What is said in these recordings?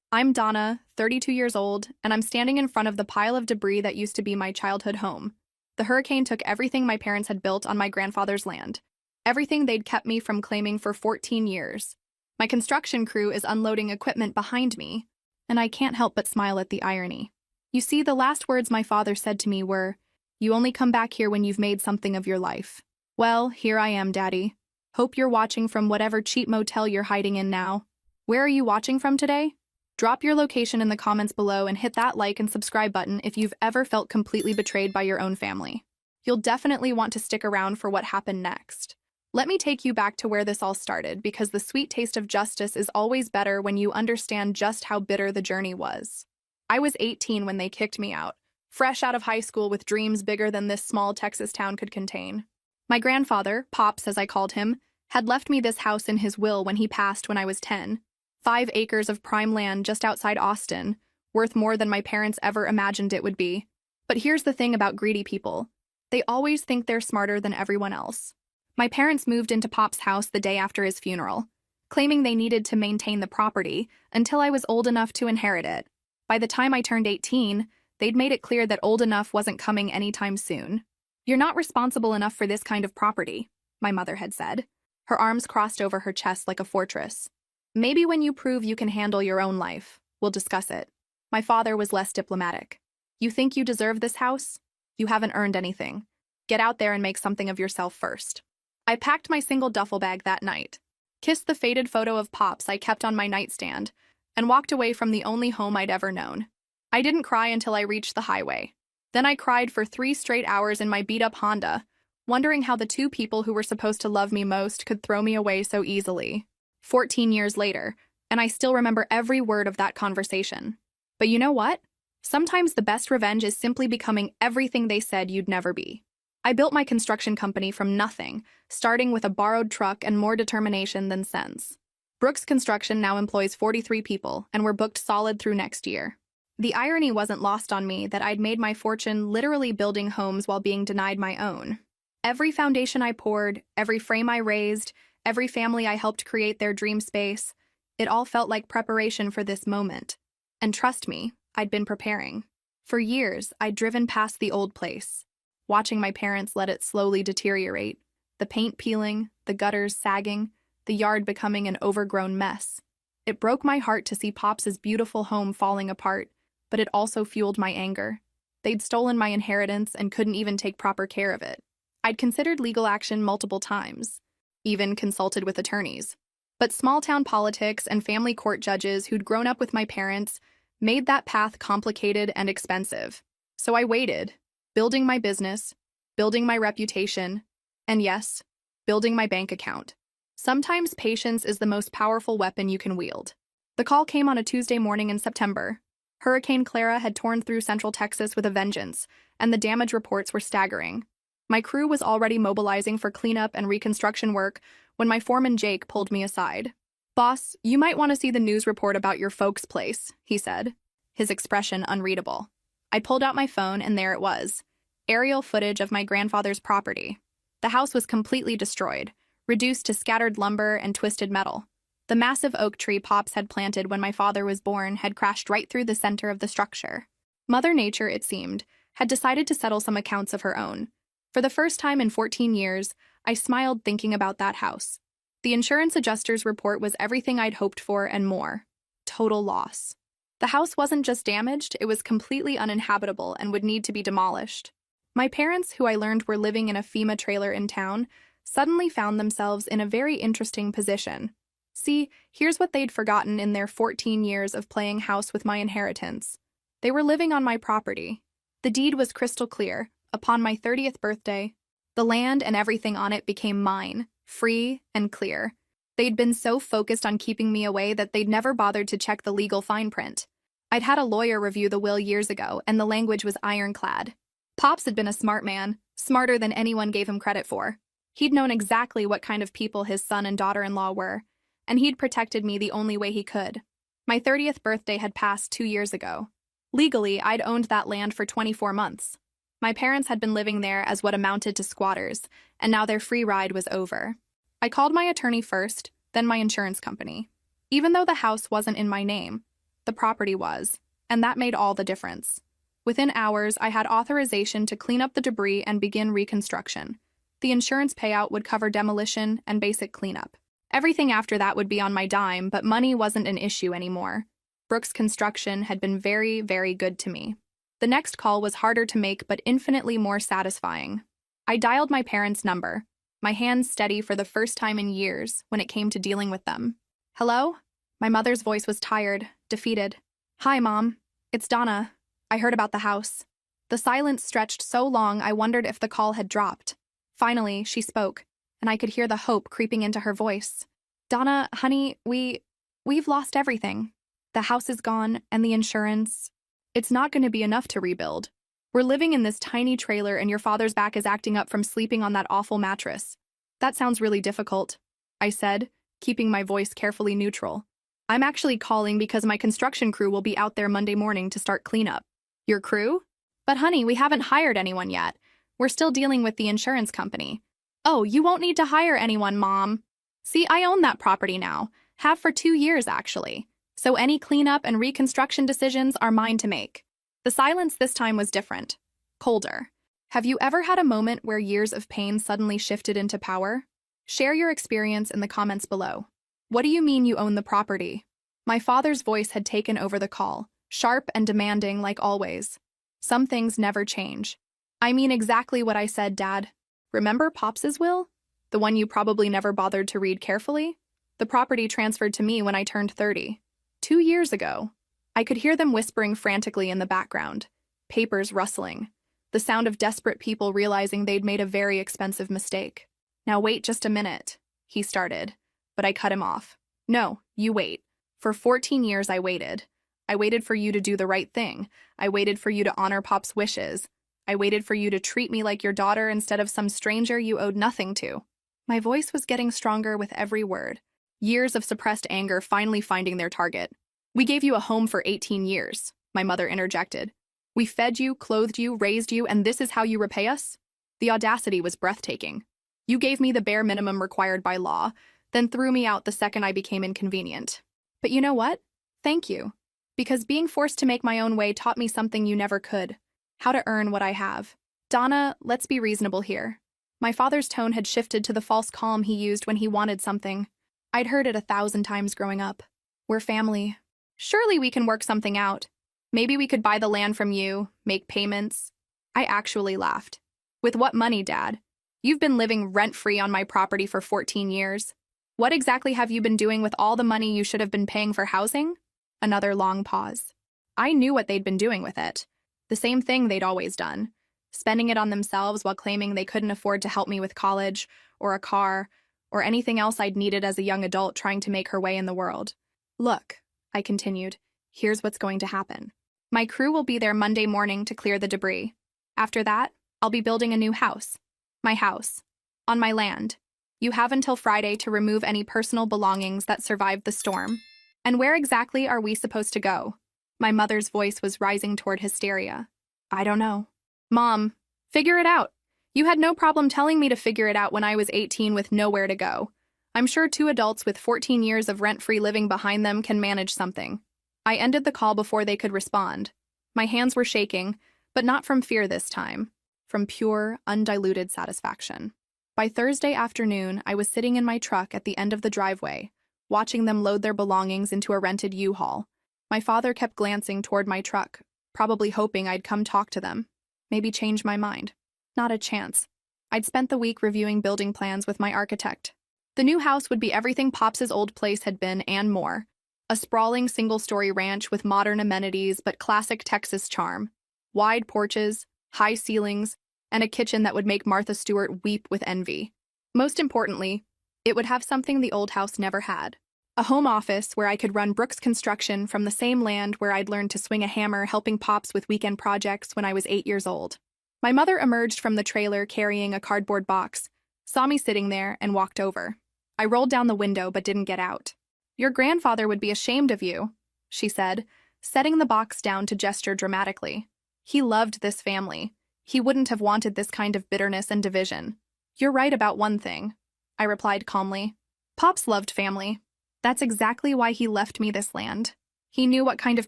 I'm Donna, 32 years old, and I'm standing in front of the pile of debris that used to be my childhood home. The hurricane took everything my parents had built on my grandfather's land, everything they'd kept me from claiming for 14 years. My construction crew is unloading equipment behind me, and I can't help but smile at the irony. You see, the last words my father said to me were, "You only come back here when you've made something of your life." Well, here I am, Daddy. Hope you're watching from whatever cheap motel you're hiding in now. Where are you watching from today? Drop your location in the comments below and hit that like and subscribe button if you've ever felt completely betrayed by your own family. You'll definitely want to stick around for what happened next. Let me take you back to where this all started, because the sweet taste of justice is always better when you understand just how bitter the journey was. I was 18 when they kicked me out, fresh out of high school with dreams bigger than this small Texas town could contain. My grandfather, Pops as I called him, had left me this house in his will when he passed when I was 10. 5 acres of prime land just outside Austin, worth more than my parents ever imagined it would be. But here's the thing about greedy people. They always think they're smarter than everyone else. My parents moved into Pop's house the day after his funeral, claiming they needed to maintain the property until I was old enough to inherit it. By the time I turned 18, they'd made it clear that old enough wasn't coming anytime soon. "You're not responsible enough for this kind of property," my mother had said, her arms crossed over her chest like a fortress. "Maybe when you prove you can handle your own life, we'll discuss it." My father was less diplomatic. "You think you deserve this house? You haven't earned anything. Get out there and make something of yourself first." I packed my single duffel bag that night, kissed the faded photo of Pops I kept on my nightstand, and walked away from the only home I'd ever known. I didn't cry until I reached the highway. Then I cried for 3 straight hours in my beat-up Honda, wondering how the two people who were supposed to love me most could throw me away so easily. 14 years later, and I still remember every word of that conversation. But you know what? Sometimes the best revenge is simply becoming everything they said you'd never be. I built my construction company from nothing, starting with a borrowed truck and more determination than sense. Brooks Construction now employs 43 people, and we're booked solid through next year. The irony wasn't lost on me that I'd made my fortune literally building homes while being denied my own. Every foundation I poured, every frame I raised, every family I helped create their dream space, it all felt like preparation for this moment. And trust me, I'd been preparing. For years, I'd driven past the old place, watching my parents let it slowly deteriorate, the paint peeling, the gutters sagging, the yard becoming an overgrown mess. It broke my heart to see Pops's beautiful home falling apart, but it also fueled my anger. They'd stolen my inheritance and couldn't even take proper care of it. I'd considered legal action multiple times, even consulted with attorneys. But small-town politics and family court judges who'd grown up with my parents made that path complicated and expensive. So I waited, building my business, building my reputation, and yes, building my bank account. Sometimes patience is the most powerful weapon you can wield. The call came on a Tuesday morning in September. Hurricane Clara had torn through central Texas with a vengeance, and the damage reports were staggering. My crew was already mobilizing for cleanup and reconstruction work when my foreman Jake pulled me aside. "Boss, you might want to see the news report about your folks' place," he said, his expression unreadable. I pulled out my phone, and there it was, aerial footage of my grandfather's property. The house was completely destroyed, reduced to scattered lumber and twisted metal. The massive oak tree Pops had planted when my father was born had crashed right through the center of the structure. Mother Nature, it seemed, had decided to settle some accounts of her own. For the first time in 14 years, I smiled thinking about that house. The insurance adjuster's report was everything I'd hoped for and more. Total loss. The house wasn't just damaged, it was completely uninhabitable and would need to be demolished. My parents, who I learned were living in a FEMA trailer in town, suddenly found themselves in a very interesting position. See, here's what they'd forgotten in their 14 years of playing house with my inheritance. They were living on my property. The deed was crystal clear. Upon my 30th birthday, the land and everything on it became mine, free and clear. They'd been so focused on keeping me away that they'd never bothered to check the legal fine print. I'd had a lawyer review the will years ago, and the language was ironclad. Pops had been a smart man, smarter than anyone gave him credit for. He'd known exactly what kind of people his son and daughter-in-law were, and he'd protected me the only way he could. My 30th birthday had passed 2 years ago. Legally, I'd owned that land for 24 months. My parents had been living there as what amounted to squatters, and now their free ride was over. I called my attorney first, then my insurance company. Even though the house wasn't in my name, the property was, and that made all the difference. Within hours, I had authorization to clean up the debris and begin reconstruction. The insurance payout would cover demolition and basic cleanup. Everything after that would be on my dime, but money wasn't an issue anymore. Brooks Construction had been very, very good to me. The next call was harder to make, but infinitely more satisfying. I dialed my parents' number, my hands steady for the first time in years when it came to dealing with them. Hello? My mother's voice was tired, defeated. Hi, Mom. It's Donna. I heard about the house. The silence stretched so long I wondered if the call had dropped. Finally, she spoke, and I could hear the hope creeping into her voice. Donna, honey, we've lost everything. The house is gone, and the insurance. It's not going to be enough to rebuild. We're living in this tiny trailer, and your father's back is acting up from sleeping on that awful mattress. That sounds really difficult, I said, keeping my voice carefully neutral. I'm actually calling because my construction crew will be out there Monday morning to start cleanup. Your crew? But honey, we haven't hired anyone yet. We're still dealing with the insurance company. Oh, you won't need to hire anyone, Mom. See, I own that property now. Have for 2 years, actually. So any cleanup and reconstruction decisions are mine to make. The silence this time was different. Colder. Have you ever had a moment where years of pain suddenly shifted into power? Share your experience in the comments below. What do you mean you own the property? My father's voice had taken over the call, sharp and demanding like always. Some things never change. I mean exactly what I said, Dad. Remember Pops's will? The one you probably never bothered to read carefully? The property transferred to me when I turned 30. 2 years ago. I could hear them whispering frantically in the background, papers rustling, the sound of desperate people realizing they'd made a very expensive mistake. Now wait just a minute, he started, but I cut him off. No, you wait. For 14 years I waited. I waited for you to do the right thing. I waited for you to honor Pop's wishes. I waited for you to treat me like your daughter instead of some stranger you owed nothing to. My voice was getting stronger with every word. Years of suppressed anger finally finding their target. We gave you a home for 18 years, my mother interjected. We fed you, clothed you, raised you, and this is how you repay us? The audacity was breathtaking. You gave me the bare minimum required by law, then threw me out the second I became inconvenient. But you know what? Thank you. Because being forced to make my own way taught me something you never could. How to earn what I have. Donna, let's be reasonable here. My father's tone had shifted to the false calm he used when he wanted something. I'd heard it 1,000 times growing up. We're family. Surely we can work something out. Maybe we could buy the land from you, make payments. I actually laughed. With what money, Dad? You've been living rent-free on my property for 14 years. What exactly have you been doing with all the money you should have been paying for housing? Another long pause. I knew what they'd been doing with it. The same thing they'd always done. Spending it on themselves while claiming they couldn't afford to help me with college, or a car, or anything else I'd needed as a young adult trying to make her way in the world. Look, I continued, here's what's going to happen. My crew will be there Monday morning to clear the debris. After that, I'll be building a new house. My house. On my land. You have until Friday to remove any personal belongings that survived the storm. And where exactly are we supposed to go? My mother's voice was rising toward hysteria. I don't know. Mom, figure it out. You had no problem telling me to figure it out when I was 18 with nowhere to go. I'm sure 2 adults with 14 years of rent-free living behind them can manage something. I ended the call before they could respond. My hands were shaking, but not from fear this time, from pure, undiluted satisfaction. By Thursday afternoon, I was sitting in my truck at the end of the driveway, watching them load their belongings into a rented U-Haul. My father kept glancing toward my truck, probably hoping I'd come talk to them, maybe change my mind. Not a chance. I'd spent the week reviewing building plans with my architect. The new house would be everything Pops's old place had been and more. A sprawling single-story ranch with modern amenities but classic Texas charm. Wide porches, high ceilings, and a kitchen that would make Martha Stewart weep with envy. Most importantly, it would have something the old house never had. A home office where I could run Brooks Construction from the same land where I'd learned to swing a hammer helping Pops with weekend projects when I was 8 years old. My mother emerged from the trailer carrying a cardboard box, saw me sitting there, and walked over. I rolled down the window but didn't get out. Your grandfather would be ashamed of you, she said, setting the box down to gesture dramatically. He loved this family. He wouldn't have wanted this kind of bitterness and division. You're right about one thing, I replied calmly. Pops loved family. That's exactly why he left me this land. He knew what kind of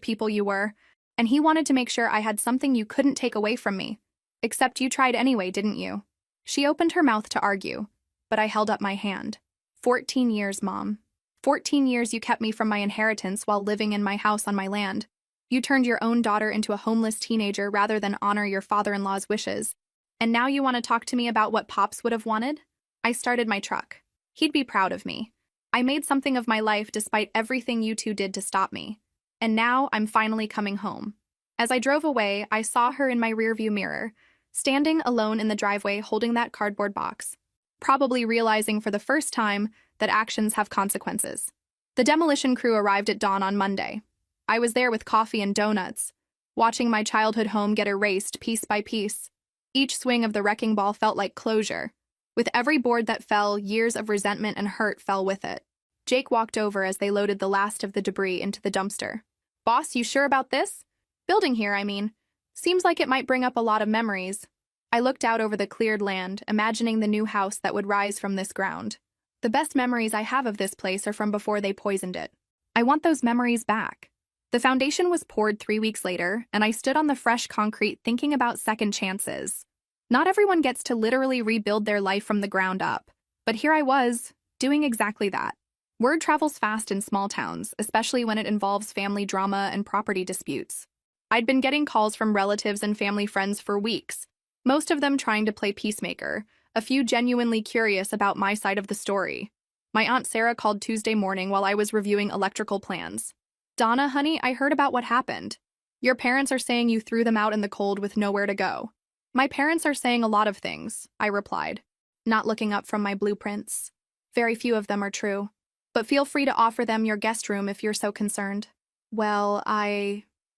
people you were, and he wanted to make sure I had something you couldn't take away from me. Except you tried anyway, didn't you? She opened her mouth to argue, but I held up my hand. 14 years, Mom. 14 years you kept me from my inheritance while living in my house on my land. You turned your own daughter into a homeless teenager rather than honor your father-in-law's wishes. And now you want to talk to me about what Pops would have wanted? I started my truck. He'd be proud of me. I made something of my life despite everything you two did to stop me. And now I'm finally coming home. As I drove away, I saw her in my rearview mirror, standing alone in the driveway holding that cardboard box, probably realizing for the first time that actions have consequences. The demolition crew arrived at dawn on Monday. I was there with coffee and donuts, watching my childhood home get erased piece by piece. Each swing of the wrecking ball felt like closure. With every board that fell, years of resentment and hurt fell with it. Jake walked over as they loaded the last of the debris into the dumpster. Boss, you sure about this? Building here, I mean. Seems like it might bring up a lot of memories. I looked out over the cleared land, imagining the new house that would rise from this ground. The best memories I have of this place are from before they poisoned it. I want those memories back. The foundation was poured 3 weeks later, and I stood on the fresh concrete thinking about second chances. Not everyone gets to literally rebuild their life from the ground up, but here I was, doing exactly that. Word travels fast in small towns, especially when it involves family drama and property disputes. I'd been getting calls from relatives and family friends for weeks, most of them trying to play peacemaker, a few genuinely curious about my side of the story. My Aunt Sarah called Tuesday morning while I was reviewing electrical plans. Donna, honey, I heard about what happened. Your parents are saying you threw them out in the cold with nowhere to go. My parents are saying a lot of things, I replied, not looking up from my blueprints. Very few of them are true, but feel free to offer them your guest room if you're so concerned. Well,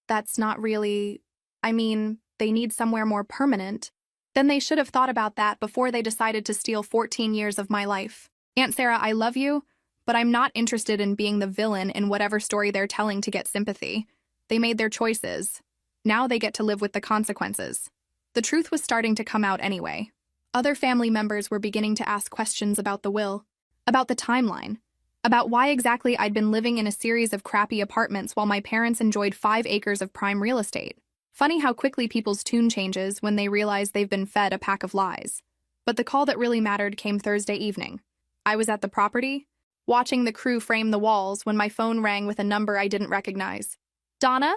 that's not really... they need somewhere more permanent. Then they should have thought about that before they decided to steal 14 years of my life. Aunt Sarah, I love you, but I'm not interested in being the villain in whatever story they're telling to get sympathy. They made their choices. Now they get to live with the consequences. The truth was starting to come out anyway. Other family members were beginning to ask questions about the will, about the timeline, about why exactly I'd been living in a series of crappy apartments while my parents enjoyed 5 acres of prime real estate. Funny how quickly people's tune changes when they realize they've been fed a pack of lies. But the call that really mattered came Thursday evening. I was at the property, watching the crew frame the walls when my phone rang with a number I didn't recognize. Donna,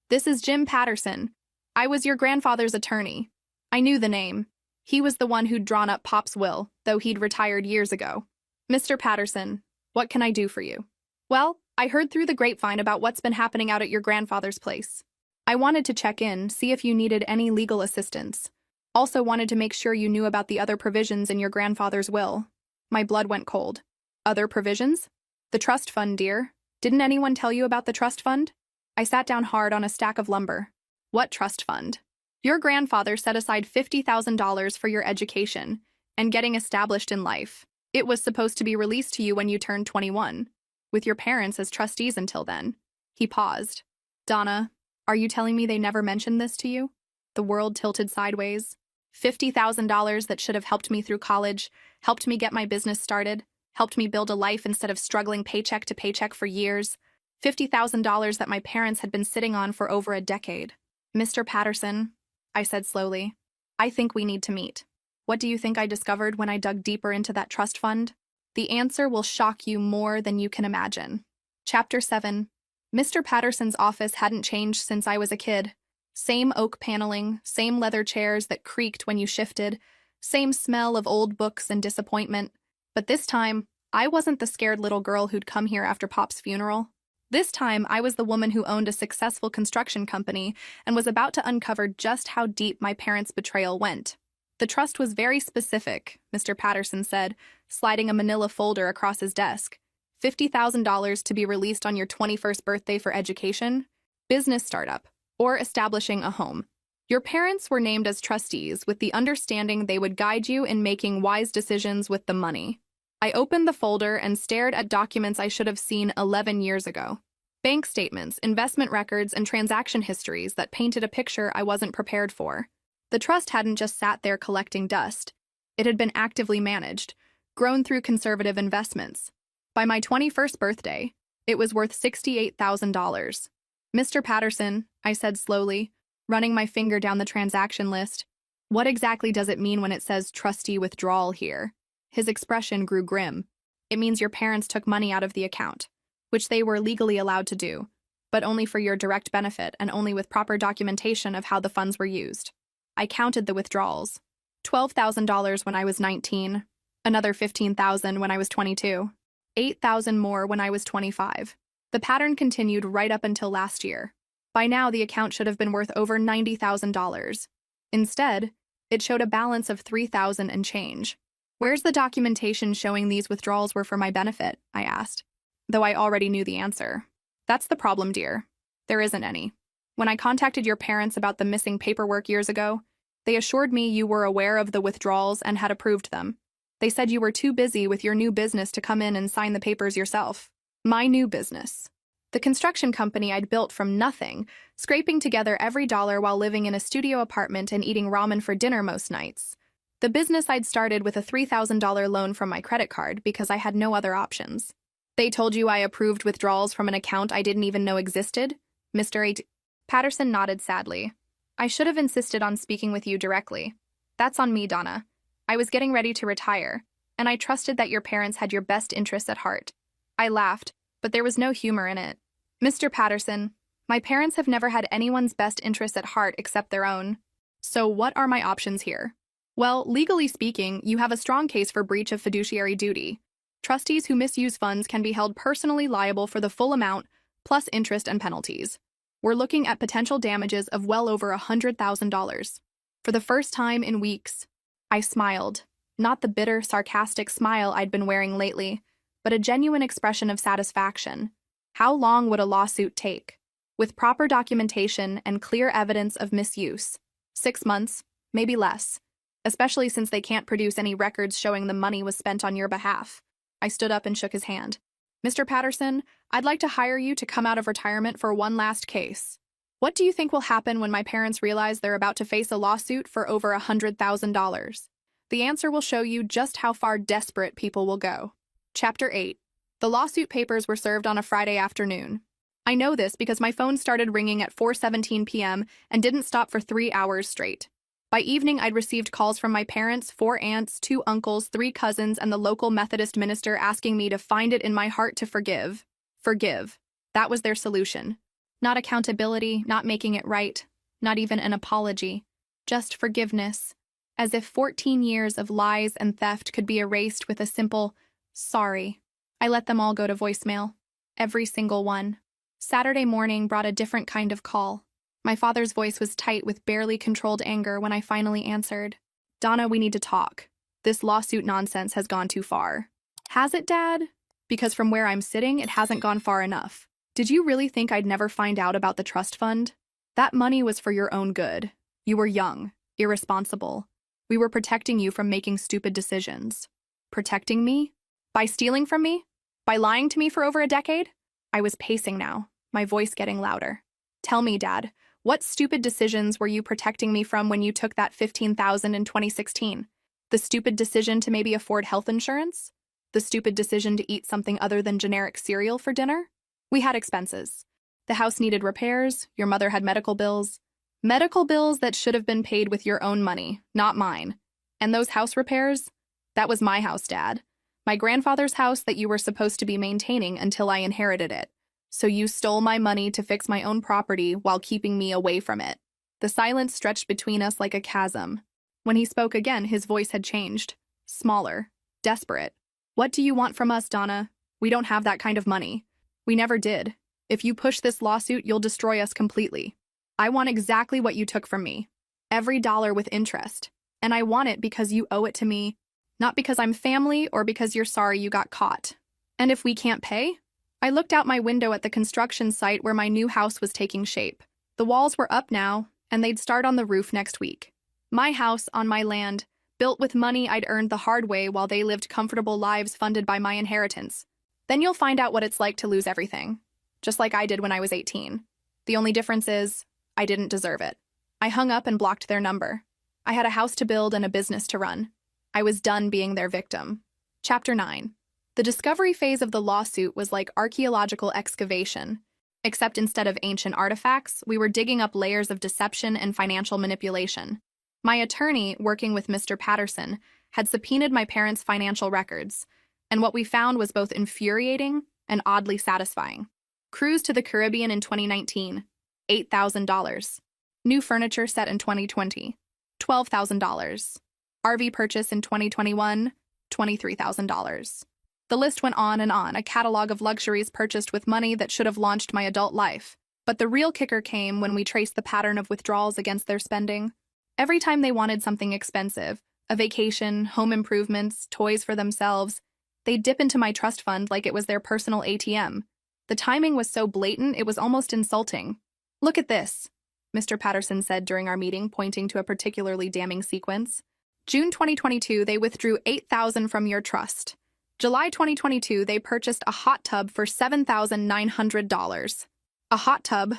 this is Jim Patterson. I was your grandfather's attorney. I knew the name. He was the one who'd drawn up Pop's will, though he'd retired years ago. Mr. Patterson, what can I do for you? Well, I heard through the grapevine about what's been happening out at your grandfather's place. I wanted to check in, see if you needed any legal assistance. Also wanted to make sure you knew about the other provisions in your grandfather's will. My blood went cold. Other provisions? The trust fund, dear. Didn't anyone tell you about the trust fund? I sat down hard on a stack of lumber. What trust fund? Your grandfather set aside $50,000 for your education and getting established in life. It was supposed to be released to you when you turned 21, with your parents as trustees until then. He paused. Donna, are you telling me they never mentioned this to you? The world tilted sideways. $50,000 that should have helped me through college, helped me get my business started, helped me build a life instead of struggling paycheck to paycheck for years. $50,000 that my parents had been sitting on for over a decade. Mr. Patterson, I said slowly, I think we need to meet. What do you think I discovered when I dug deeper into that trust fund? The answer will shock you more than you can imagine. Chapter 7. Mr. Patterson's office hadn't changed since I was a kid. Same oak paneling, same leather chairs that creaked when you shifted, same smell of old books and disappointment. But this time, I wasn't the scared little girl who'd come here after Pop's funeral. This time, I was the woman who owned a successful construction company and was about to uncover just how deep my parents' betrayal went. The trust was very specific, Mr. Patterson said, sliding a manila folder across his desk. $50,000 to be released on your 21st birthday for education, business startup, or establishing a home. Your parents were named as trustees with the understanding they would guide you in making wise decisions with the money. I opened the folder and stared at documents I should have seen 11 years ago. Bank statements, investment records, and transaction histories that painted a picture I wasn't prepared for. The trust hadn't just sat there collecting dust. It had been actively managed, grown through conservative investments. By my 21st birthday, it was worth $68,000. Mr. Patterson, I said slowly, running my finger down the transaction list. What exactly does it mean when it says trustee withdrawal here? His expression grew grim. It means your parents took money out of the account, which they were legally allowed to do, but only for your direct benefit and only with proper documentation of how the funds were used. I counted the withdrawals. $12,000 when I was 19, another $15,000 when I was 22, $8,000 more when I was 25. The pattern continued right up until last year. By now, the account should have been worth over $90,000. Instead, it showed a balance of $3,000 and change. Where's the documentation showing these withdrawals were for my benefit? I asked, though I already knew the answer. That's the problem, dear. There isn't any. When I contacted your parents about the missing paperwork years ago, they assured me you were aware of the withdrawals and had approved them. They said you were too busy with your new business to come in and sign the papers yourself. My new business. The construction company I'd built from nothing, scraping together every dollar while living in a studio apartment and eating ramen for dinner most nights. The business I'd started with a $3,000 loan from my credit card because I had no other options. They told you I approved withdrawals from an account I didn't even know existed? Mr. Patterson nodded sadly. I should have insisted on speaking with you directly. That's on me, Donna. I was getting ready to retire, and I trusted that your parents had your best interests at heart. I laughed, but there was no humor in it. Mr. Patterson, my parents have never had anyone's best interests at heart except their own. So what are my options here? Well, legally speaking, you have a strong case for breach of fiduciary duty. Trustees who misuse funds can be held personally liable for the full amount, plus interest and penalties. We're looking at potential damages of well over $100,000. For the first time in weeks, I smiled. Not the bitter, sarcastic smile I'd been wearing lately, but a genuine expression of satisfaction. How long would a lawsuit take? With proper documentation and clear evidence of misuse. 6 months, maybe less, especially since they can't produce any records showing the money was spent on your behalf. I stood up and shook his hand. Mr. Patterson, I'd like to hire you to come out of retirement for one last case. What do you think will happen when my parents realize they're about to face a lawsuit for over $100,000? The answer will show you just how far desperate people will go. Chapter 8. The lawsuit papers were served on a Friday afternoon. I know this because my phone started ringing at 4:17 p.m. and didn't stop for 3 hours straight. By evening, I'd received calls from my parents, 4 aunts, 2 uncles, 3 cousins, and the local Methodist minister asking me to find it in my heart to forgive. Forgive. That was their solution. Not accountability, not making it right, not even an apology. Just forgiveness. As if 14 years of lies and theft could be erased with a simple, sorry. I let them all go to voicemail. Every single one. Saturday morning brought a different kind of call. My father's voice was tight with barely controlled anger when I finally answered. Donna, we need to talk. This lawsuit nonsense has gone too far. Has it, Dad? Because from where I'm sitting, it hasn't gone far enough. Did you really think I'd never find out about the trust fund? That money was for your own good. You were young, irresponsible. We were protecting you from making stupid decisions. Protecting me? By stealing from me? By lying to me for over a decade? I was pacing now, my voice getting louder. Tell me, Dad, what stupid decisions were you protecting me from when you took that $15,000 in 2016? The stupid decision to maybe afford health insurance? The stupid decision to eat something other than generic cereal for dinner? We had expenses. The house needed repairs, your mother had medical bills. Medical bills that should have been paid with your own money, not mine. And those house repairs? That was my house, Dad. My grandfather's house that you were supposed to be maintaining until I inherited it. So you stole my money to fix my own property while keeping me away from it. The silence stretched between us like a chasm. When he spoke again, his voice had changed. Smaller. Desperate. What do you want from us, Donna? We don't have that kind of money. We never did. If you push this lawsuit, you'll destroy us completely. I want exactly what you took from me. Every dollar with interest. And I want it because you owe it to me, not because I'm family or because you're sorry you got caught. And if we can't pay? I looked out my window at the construction site where my new house was taking shape. The walls were up now, and they'd start on the roof next week. My house on my land, built with money I'd earned the hard way while they lived comfortable lives funded by my inheritance. Then you'll find out what it's like to lose everything. Just like I did when I was 18. The only difference is, I didn't deserve it. I hung up and blocked their number. I had a house to build and a business to run. I was done being their victim. Chapter 9. The discovery phase of the lawsuit was like archaeological excavation. Except instead of ancient artifacts, we were digging up layers of deception and financial manipulation. My attorney, working with Mr. Patterson, had subpoenaed my parents' financial records, and what we found was both infuriating and oddly satisfying. Cruise to the Caribbean in 2019, $8,000. New furniture set in 2020, $12,000. RV purchase in 2021, $23,000. The list went on, a catalog of luxuries purchased with money that should have launched my adult life. But the real kicker came when we traced the pattern of withdrawals against their spending. Every time they wanted something expensive, a vacation, home improvements, toys for themselves, they'd dip into my trust fund like it was their personal ATM. The timing was so blatant, it was almost insulting. "Look at this," Mr. Patterson said during our meeting, pointing to a particularly damning sequence. "June 2022, they withdrew $8,000 from your trust. July 2022, they purchased a hot tub for $7,900. A hot tub,"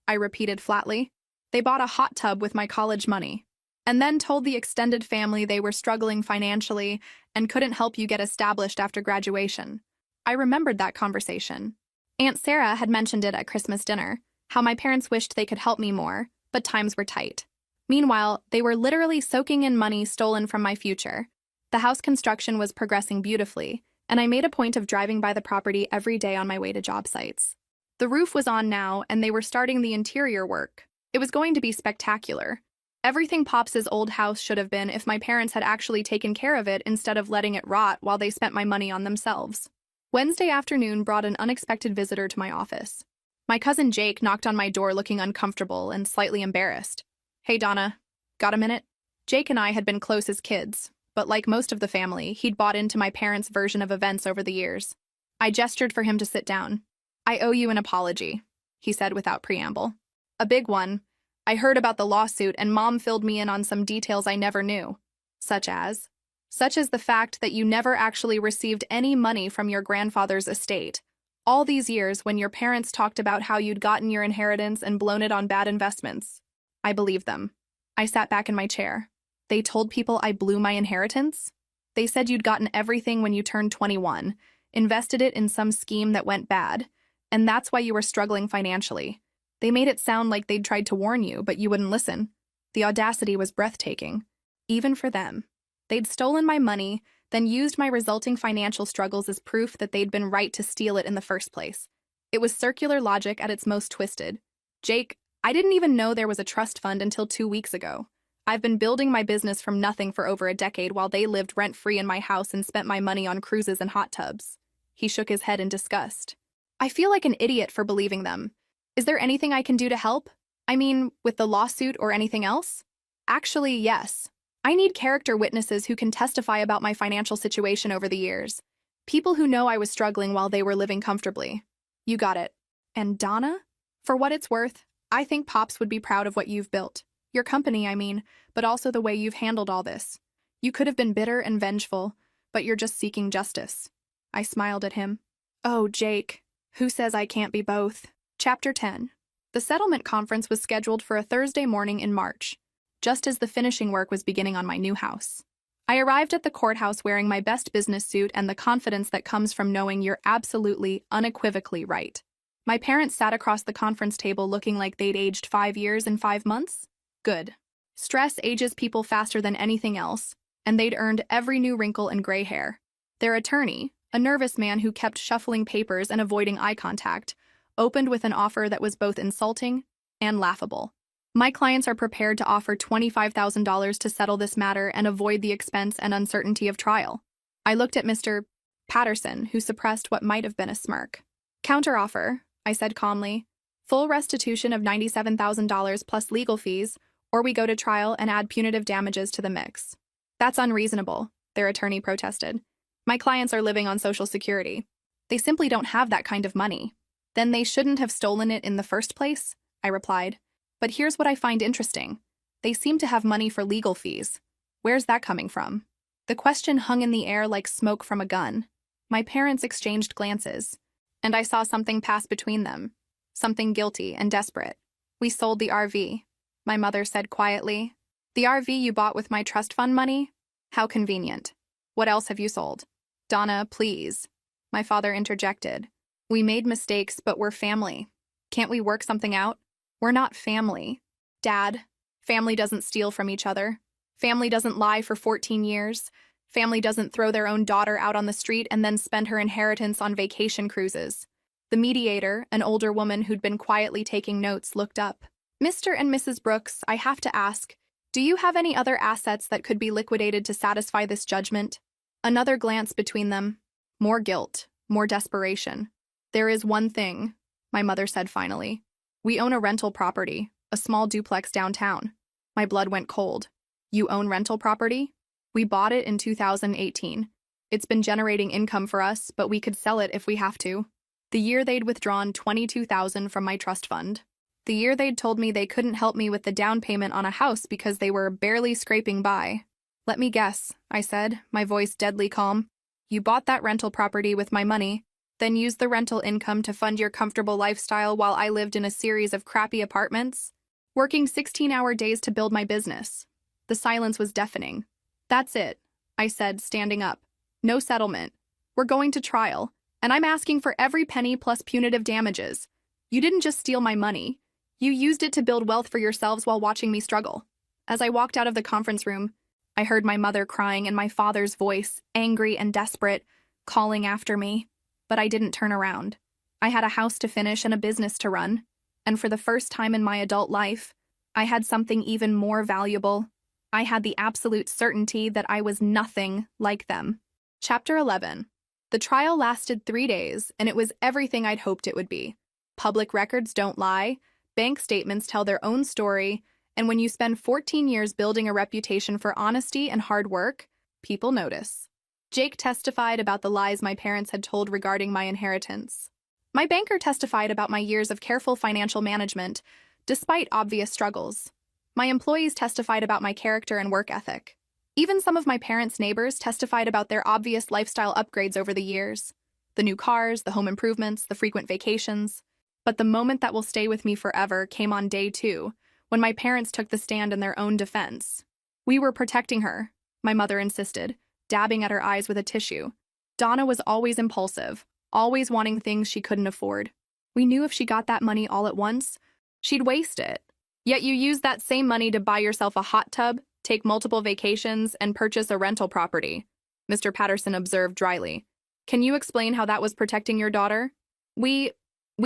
I repeated flatly. "They bought a hot tub with my college money. And then told the extended family they were struggling financially and couldn't help you get established after graduation." I remembered that conversation. Aunt Sarah had mentioned it at Christmas dinner, how my parents wished they could help me more, but times were tight. Meanwhile, they were literally soaking in money stolen from my future. The house construction was progressing beautifully, and I made a point of driving by the property every day on my way to job sites. The roof was on now, and they were starting the interior work. It was going to be spectacular. Everything Pops' old house should have been if my parents had actually taken care of it instead of letting it rot while they spent my money on themselves. Wednesday afternoon brought an unexpected visitor to my office. My cousin Jake knocked on my door looking uncomfortable and slightly embarrassed. "Hey, Donna, got a minute?" Jake and I had been close as kids, but like most of the family, he'd bought into my parents' version of events over the years. I gestured for him to sit down. "I owe you an apology," he said without preamble. "A big one. I heard about the lawsuit and Mom filled me in on some details I never knew. Such as the fact that you never actually received any money from your grandfather's estate. All these years when your parents talked about how you'd gotten your inheritance and blown it on bad investments." I believed them. I sat back in my chair. They told people I blew my inheritance? They said you'd gotten everything when you turned 21, invested it in some scheme that went bad, and that's why you were struggling financially. They made it sound like they'd tried to warn you, but you wouldn't listen. The audacity was breathtaking, even for them. They'd stolen my money, then used my resulting financial struggles as proof that they'd been right to steal it in the first place. It was circular logic at its most twisted. "Jake, I didn't even know there was a trust fund until 2 weeks ago. I've been building my business from nothing for over a decade while they lived rent-free in my house and spent my money on cruises and hot tubs." He shook his head in disgust. "I feel like an idiot for believing them. Is there anything I can do to help? I mean, with the lawsuit or anything else?" "Actually, yes. I need character witnesses who can testify about my financial situation over the years. People who know I was struggling while they were living comfortably." "You got it. And Donna? For what it's worth, I think Pops would be proud of what you've built. Your company, I mean, but also the way you've handled all this. You could have been bitter and vengeful, but you're just seeking justice." I smiled at him. "Oh, Jake, who says I can't be both?" Chapter 10. The settlement conference was scheduled for a Thursday morning in March, just as the finishing work was beginning on my new house. I arrived at the courthouse wearing my best business suit and the confidence that comes from knowing you're absolutely, unequivocally right. My parents sat across the conference table looking like they'd aged 5 years in 5 months. Good. Stress ages people faster than anything else, and they'd earned every new wrinkle and gray hair. Their attorney, a nervous man who kept shuffling papers and avoiding eye contact, opened with an offer that was both insulting and laughable. "My clients are prepared to offer $25,000 to settle this matter and avoid the expense and uncertainty of trial." I looked at Mr. Patterson, who suppressed what might have been a smirk. "Counteroffer," I said calmly. "Full restitution of $97,000 plus legal fees, or we go to trial and add punitive damages to the mix." "That's unreasonable," their attorney protested. "My clients are living on Social Security. They simply don't have that kind of money." "Then they shouldn't have stolen it in the first place," I replied. "But here's what I find interesting. They seem to have money for legal fees. Where's that coming from?" The question hung in the air like smoke from a gun. My parents exchanged glances, and I saw something pass between them, something guilty and desperate. "We sold the RV," my mother said quietly. "The RV you bought with my trust fund money? How convenient. What else have you sold?" "Donna, please," my father interjected. "We made mistakes, but we're family. Can't we work something out? We're not family. Dad, family doesn't steal from each other. Family doesn't lie for 14 years. Family doesn't throw their own daughter out on the street and then spend her inheritance on vacation cruises. The mediator, an older woman who'd been quietly taking notes, looked up. Mr. and Mrs. Brooks, I have to ask, do you have any other assets that could be liquidated to satisfy this judgment? Another glance between them. More guilt, more desperation. There is one thing, my mother said finally. We own a rental property, a small duplex downtown. My blood went cold. You own rental property? We bought it in 2018. It's been generating income for us, but we could sell it if we have to. The year they'd withdrawn $22,000 from my trust fund. The year they'd told me they couldn't help me with the down payment on a house because they were barely scraping by. Let me guess, I said, my voice deadly calm. You bought that rental property with my money, then used the rental income to fund your comfortable lifestyle while I lived in a series of crappy apartments, working 16-hour days to build my business. The silence was deafening. That's it, I said, standing up. No settlement. We're going to trial, and I'm asking for every penny plus punitive damages. You didn't just steal my money. You used it to build wealth for yourselves while watching me struggle. As I walked out of the conference room, I heard my mother crying and my father's voice, angry and desperate, calling after me. But I didn't turn around. I had a house to finish and a business to run. And for the first time in my adult life, I had something even more valuable. I had the absolute certainty that I was nothing like them. Chapter 11. The trial lasted 3 days, and it was everything I'd hoped it would be. Public records don't lie, bank statements tell their own story, and when you spend 14 years building a reputation for honesty and hard work, people notice. Jake testified about the lies my parents had told regarding my inheritance. My banker testified about my years of careful financial management, despite obvious struggles. My employees testified about my character and work ethic. Even some of my parents' neighbors testified about their obvious lifestyle upgrades over the years. The new cars, the home improvements, the frequent vacations. But the moment that will stay with me forever came on day 2, when my parents took the stand in their own defense. We were protecting her, my mother insisted, dabbing at her eyes with a tissue. Donna was always impulsive, always wanting things she couldn't afford. We knew if she got that money all at once, she'd waste it. Yet you used that same money to buy yourself a hot tub, take multiple vacations, and purchase a rental property, Mr. Patterson observed dryly. Can you explain how that was protecting your daughter? We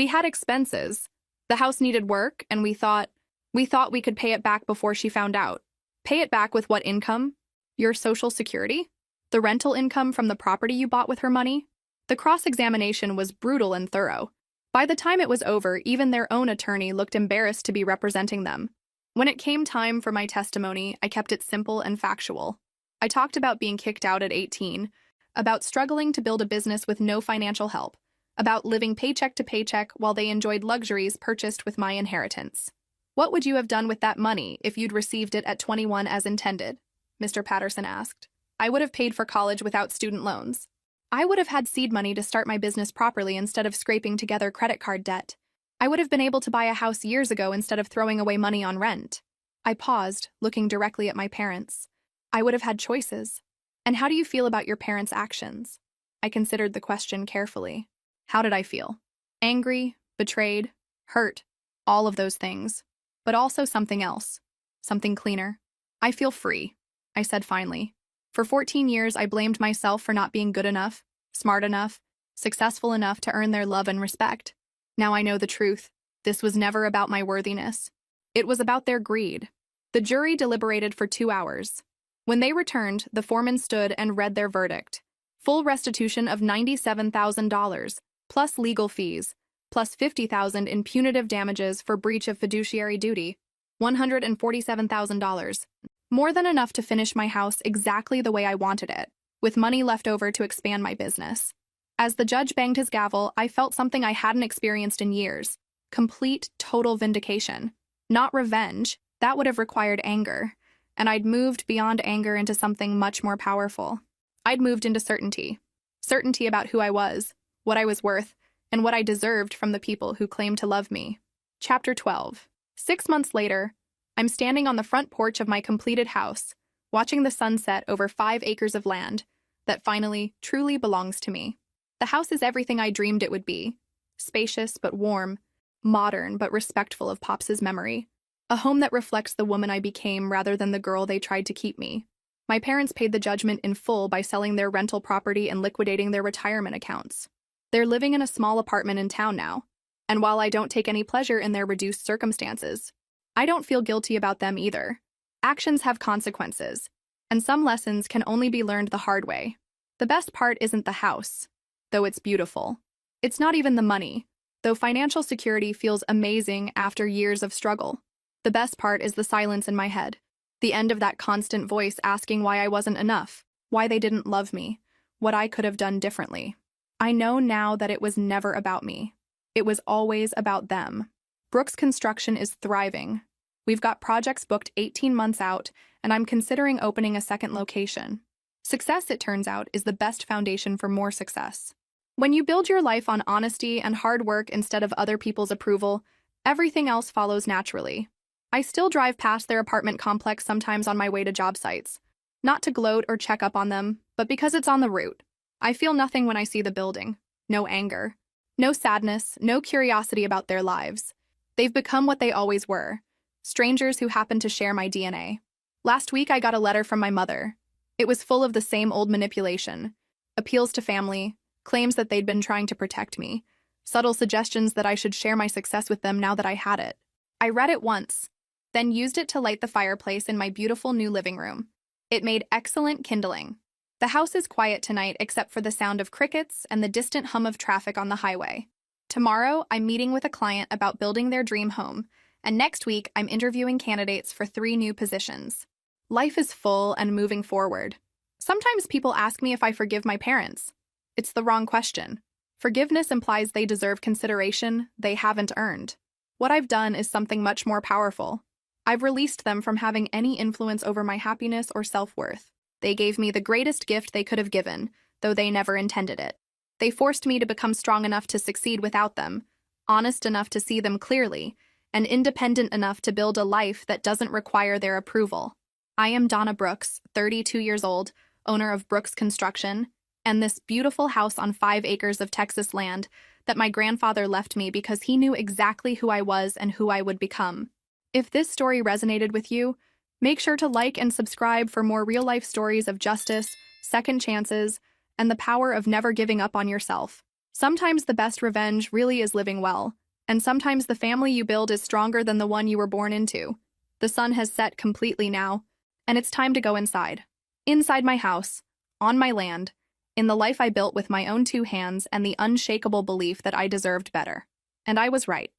had expenses. The house needed work, and we thought we could pay it back before she found out. Pay it back with what income? Your Social Security? The rental income from the property you bought with her money? The cross-examination was brutal and thorough. By the time it was over, even their own attorney looked embarrassed to be representing them. When it came time for my testimony, I kept it simple and factual. I talked about being kicked out at 18, about struggling to build a business with no financial help, about living paycheck to paycheck while they enjoyed luxuries purchased with my inheritance. What would you have done with that money if you'd received it at 21 as intended? Mr. Patterson asked. I would have paid for college without student loans. I would have had seed money to start my business properly instead of scraping together credit card debt. I would have been able to buy a house years ago instead of throwing away money on rent. I paused, looking directly at my parents. I would have had choices. And how do you feel about your parents' actions? I considered the question carefully. How did I feel? Angry, betrayed, hurt, all of those things. But also something else. Something cleaner. I feel free, I said finally. For 14 years, I blamed myself for not being good enough, smart enough, successful enough to earn their love and respect. Now I know the truth. This was never about my worthiness. It was about their greed. The jury deliberated for 2 hours. When they returned, the foreman stood and read their verdict. Full restitution of $97,000, plus legal fees, plus $50,000 in punitive damages for breach of fiduciary duty, $147,000. More than enough to finish my house exactly the way I wanted it, with money left over to expand my business. As the judge banged his gavel, I felt something I hadn't experienced in years. Complete, total vindication. Not revenge. That would have required anger. And I'd moved beyond anger into something much more powerful. I'd moved into certainty. Certainty about who I was, what I was worth, and what I deserved from the people who claimed to love me. Chapter 12. 6 months later, I'm standing on the front porch of my completed house, watching the sunset over 5 acres of land that finally, truly belongs to me. The house is everything I dreamed it would be. Spacious but warm, modern but respectful of Pops' memory. A home that reflects the woman I became rather than the girl they tried to keep me. My parents paid the judgment in full by selling their rental property and liquidating their retirement accounts. They're living in a small apartment in town now, and while I don't take any pleasure in their reduced circumstances, I don't feel guilty about them either. Actions have consequences, and some lessons can only be learned the hard way. The best part isn't the house, though it's beautiful. It's not even the money, though financial security feels amazing after years of struggle. The best part is the silence in my head, the end of that constant voice asking why I wasn't enough, why they didn't love me, what I could have done differently. I know now that it was never about me. It was always about them. Brooks Construction is thriving. We've got projects booked 18 months out, and I'm considering opening a second location. Success, it turns out, is the best foundation for more success. When you build your life on honesty and hard work instead of other people's approval, everything else follows naturally. I still drive past their apartment complex sometimes on my way to job sites. Not to gloat or check up on them, but because it's on the route. I feel nothing when I see the building. No anger. No sadness, no curiosity about their lives. They've become what they always were. Strangers who happen to share my DNA. Last week I got a letter from my mother. It was full of the same old manipulation. Appeals to family, claims that they'd been trying to protect me, subtle suggestions that I should share my success with them now that I had it. I read it once, then used it to light the fireplace in my beautiful new living room. It made excellent kindling. The house is quiet tonight except for the sound of crickets and the distant hum of traffic on the highway. Tomorrow, I'm meeting with a client about building their dream home, and next week, I'm interviewing candidates for 3 new positions. Life is full and moving forward. Sometimes people ask me if I forgive my parents. It's the wrong question. Forgiveness implies they deserve consideration they haven't earned. What I've done is something much more powerful. I've released them from having any influence over my happiness or self-worth. They gave me the greatest gift they could have given, though they never intended it. They forced me to become strong enough to succeed without them, honest enough to see them clearly, and independent enough to build a life that doesn't require their approval. I am Donna Brooks, 32 years old, owner of Brooks Construction, and this beautiful house on 5 acres of Texas land that my grandfather left me because he knew exactly who I was and who I would become. If this story resonated with you, make sure to like and subscribe for more real-life stories of justice, second chances, and the power of never giving up on yourself. Sometimes the best revenge really is living well, and sometimes the family you build is stronger than the one you were born into. The sun has set completely now, and it's time to go inside. Inside my house, on my land, in the life I built with my own 2 hands and the unshakable belief that I deserved better. And I was right.